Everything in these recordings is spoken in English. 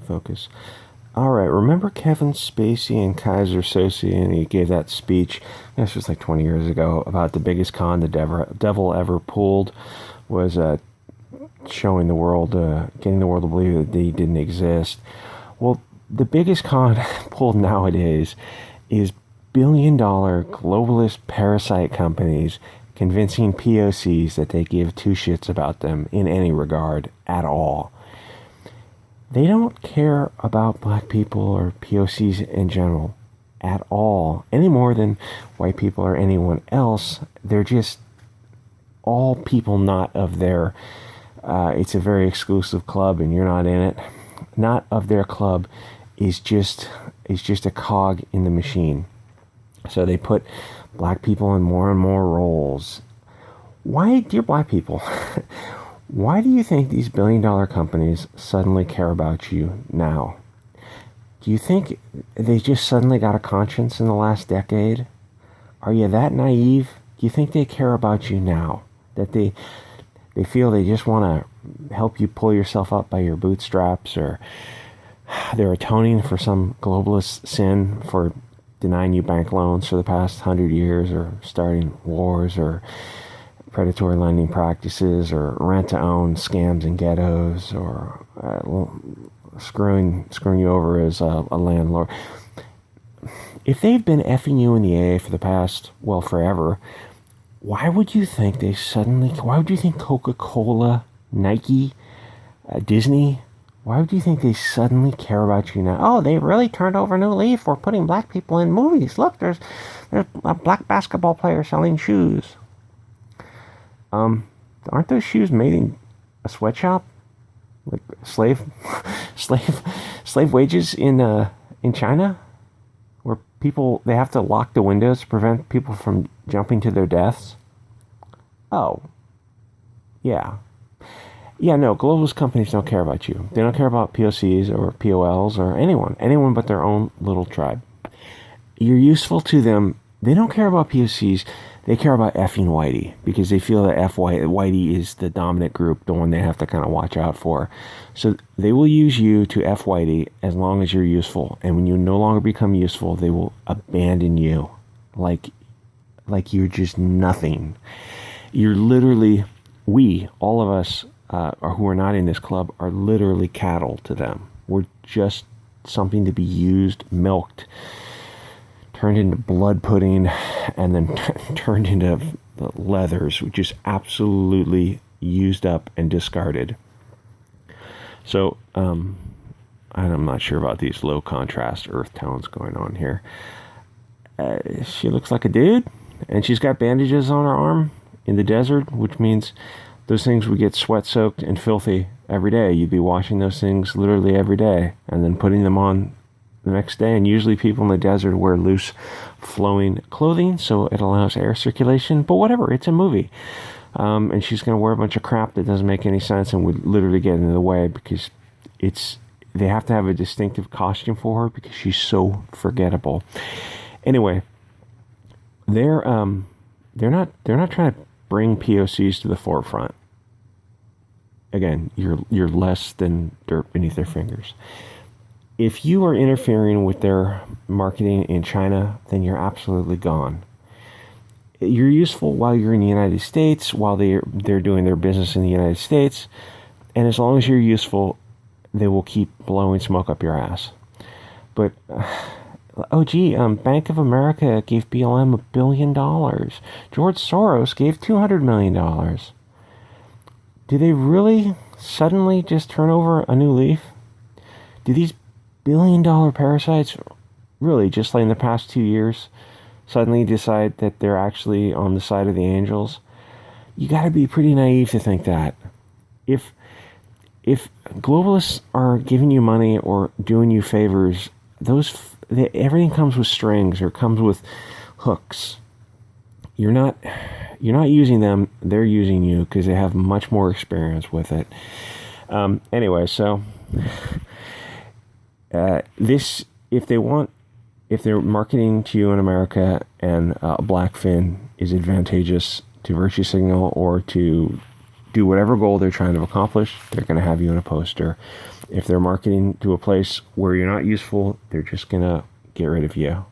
Focus. All right, remember Kevin Spacey and Kaiser Soze, and he gave that speech, this was like 20 years ago, about the biggest con the devil ever pulled was showing the world, getting the world to believe that they didn't exist. Well, the biggest con pulled nowadays is billion-dollar globalist parasite companies convincing POCs that they give two shits about them in any regard at all. They don't care about black people or POCs in general at all, any more than white people or anyone else. They're just all people not of their, it's a very exclusive club and you're not in it. Not of their club is just a cog in the machine. So they put black people in more and more roles. Why, dear black people, why do you think these billion-dollar companies suddenly care about you now? Do you think they just suddenly got a conscience in the last decade? Are you that naive? Do you think they care about you now? That they feel they just want to help you pull yourself up by your bootstraps, or they're atoning for some globalist sin for denying you bank loans for the past 100 years, or starting wars, or predatory lending practices, or rent-to-own scams in ghettos, or screwing you over as a landlord. If they've been effing you in the A for the past, well, forever, why would you think Coca-Cola, Nike, Disney, why would you think they suddenly care about you now? Oh, they really turned over a new leaf. We're putting black people in movies. Look, there's a black basketball player selling shoes. Aren't those shoes made in a sweatshop? Like slave wages in China? Where they have to lock the windows to prevent people from jumping to their deaths? Oh. Yeah. Yeah, no, globalist companies don't care about you. They don't care about POCs or POLs or anyone but their own little tribe. You're useful to them. They don't care about POCs. They care about effing Whitey, because they feel that Whitey is the dominant group, the one they have to kind of watch out for. So they will use you to F Whitey as long as you're useful. And when you no longer become useful, they will abandon you like you're just nothing. You're literally, all of us who are not in this club, are literally cattle to them. We're just something to be used, milked, turned into blood pudding, and then turned into leathers, which is absolutely used up and discarded. So, I'm not sure about these low contrast earth tones going on here. She looks like a dude, and she's got bandages on her arm in the desert, which means those things would get sweat soaked and filthy every day. You'd be washing those things literally every day and then putting them on the next day. And usually people in the desert wear loose flowing clothing, so it allows air circulation. But whatever, it's a movie. And she's going to wear a bunch of crap that doesn't make any sense and would literally get in the way, because they have to have a distinctive costume for her because she's so forgettable. Anyway, they're not trying to bring POCs to the forefront. Again, you're less than dirt beneath their fingers. If you are interfering with their marketing in China, then you're absolutely gone. You're useful while you're in the United States, while they're doing their business in the United States, and as long as you're useful, they will keep blowing smoke up your ass. But Bank of America gave BLM $1 billion. George Soros gave $200 million. Do they really suddenly just turn over a new leaf? Do these billion-dollar parasites really, just like in the past 2 years, suddenly decide that they're actually on the side of the angels? You got to be pretty naive to think that. If globalists are giving you money or doing you favors, everything comes with strings or comes with hooks. You're not using them, they're using you because they have much more experience with it. Anyway, so if they're marketing to you in America and a black fin is advantageous to virtue signal or to do whatever goal they're trying to accomplish, they're going to have you in a poster. If they're marketing to a place where you're not useful, they're just going to get rid of you.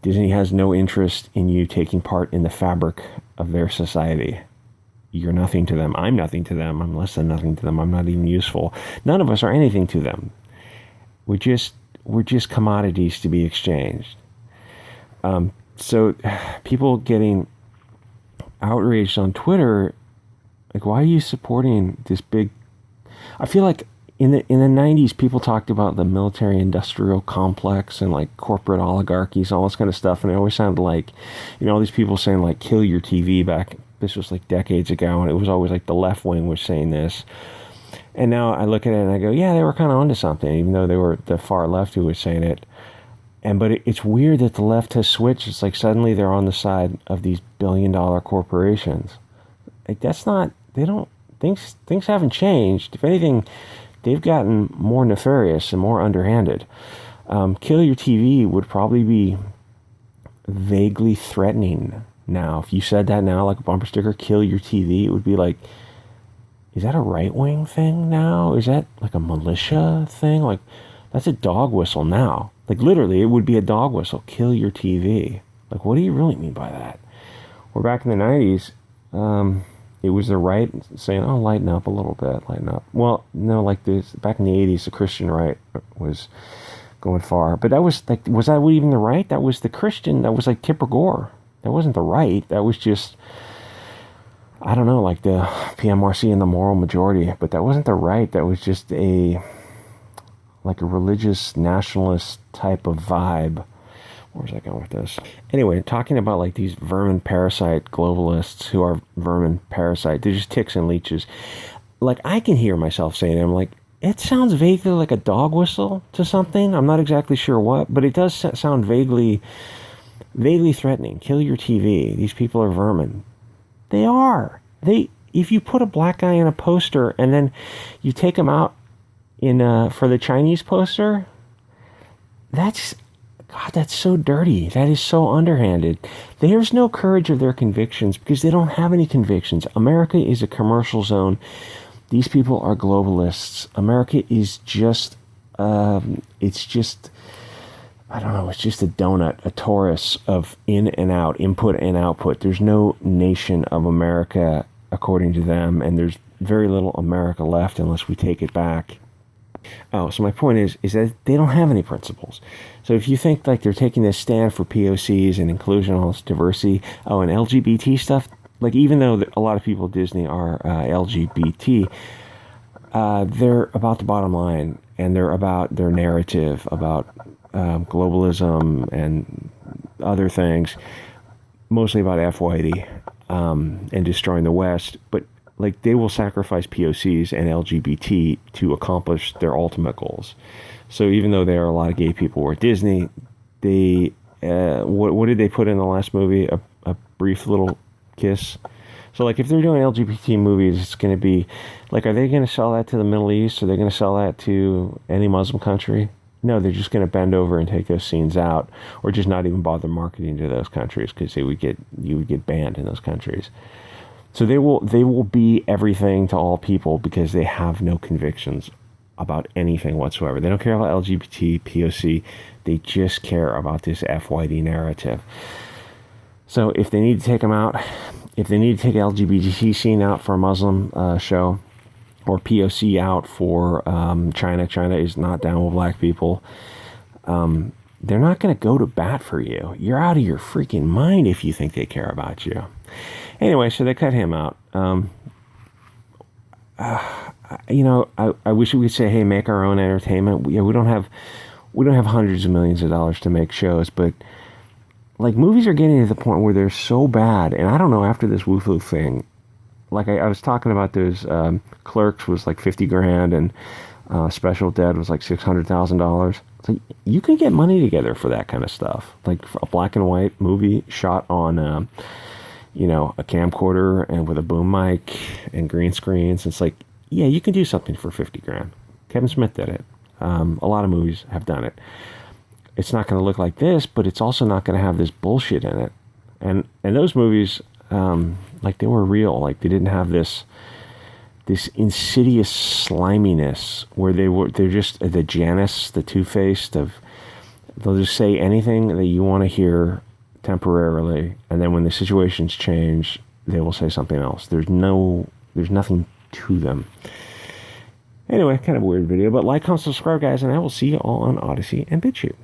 Disney has no interest in you taking part in the fabric of their society. You're nothing to them. I'm nothing to them. I'm less than nothing to them. I'm not even useful. None of us are anything to them. We're just commodities to be exchanged. So people getting outraged on Twitter, like, why are you supporting this big... I feel like in the 90s, people talked about the military-industrial complex and like corporate oligarchies, all this kind of stuff, and it always sounded like, all these people saying like, kill your TV back. This was like decades ago, and it was always like the left wing was saying this. And now I look at it and I go, yeah, they were kind of onto something, even though they were the far left who was saying it. But it's weird that the left has switched. It's like suddenly they're on the side of these billion-dollar corporations. Like, that's not, things haven't changed. If anything, they've gotten more nefarious and more underhanded. Kill your TV would probably be vaguely threatening now. If you said that now, like a bumper sticker, kill your TV, it would be like, is that a right-wing thing now? Is that like a militia thing? Like, that's a dog whistle now. Like, literally, it would be a dog whistle. Kill your TV. Like, what do you really mean by that? Or back in the 90s, it was the right saying, oh, lighten up a little bit, lighten up. Well, no, like this, back in the 80s, the Christian right was going far. But that was like, was that even the right? That was the Christian, that was like Tipper Gore. That wasn't the right. That was just, I don't know, like the PMRC and the moral majority. But that wasn't the right. That was just like a religious nationalist type of vibe. Where's I going with this? Anyway, talking about like these vermin parasite globalists who are vermin parasite. They're just ticks and leeches. Like, I can hear myself saying it. I'm like, it sounds vaguely like a dog whistle to something. I'm not exactly sure what, but it does sound vaguely threatening. Kill your TV. These people are vermin. They are. If you put a black guy in a poster and then you take him out for the Chinese poster, that's so dirty. That is so underhanded. There's no courage of their convictions because they don't have any convictions. America is a commercial zone. These people are globalists. America is just, it's just a donut, a torus of in and out, input and output. There's no nation of America according to them, and there's very little America left unless we take it back. Oh, so my point is that they don't have any principles. So if you think like they're taking this stand for POCs and inclusion, all this diversity, and LGBT stuff, like even though a lot of people at Disney are LGBT, they're about the bottom line, and they're about their narrative about globalism and other things, mostly about FYD and destroying the West, but like they will sacrifice POCs and LGBT to accomplish their ultimate goals. So even though there are a lot of gay people who are at Disney, they what did they put in the last movie? A brief little kiss. So like if they're doing LGBT movies, it's going to be like, are they going to sell that to the Middle East? Are they going to sell that to any Muslim country? No, they're just going to bend over and take those scenes out, or just not even bother marketing to those countries because you would get banned in those countries. So they will be everything to all people because they have no convictions about anything whatsoever. They don't care about LGBT, POC. They just care about this FYD narrative. So if they need to take them out, if they need to take LGBT scene out for a Muslim show, or POC out for China is not down with black people, they're not going to go to bat for you. You're out of your freaking mind if you think they care about you. Anyway, so they cut him out. I wish we could say, hey, make our own entertainment. We don't have hundreds of millions of dollars to make shows, but like movies are getting to the point where they're so bad, and I don't know, after this Wufu thing, like I was talking about those Clerks was like $50,000 and Special Dead was like $600,000. It's like you can get money together for that kind of stuff, like for a black and white movie shot on a camcorder and with a boom mic and green screens. It's like, yeah, you can do something for $50,000. Kevin Smith did it. A lot of movies have done it. It's not going to look like this, but it's also not going to have this bullshit in it. And those movies, like they were real. Like they didn't have this this insidious sliminess where they're just the Janus, the Two-Faced of, they'll just say anything that you want to hear temporarily, and then when the situations change, they will say something else. There's nothing to them. Anyway, kind of a weird video, but like, comment, subscribe, guys, and I will see you all on Odysee and BitChute.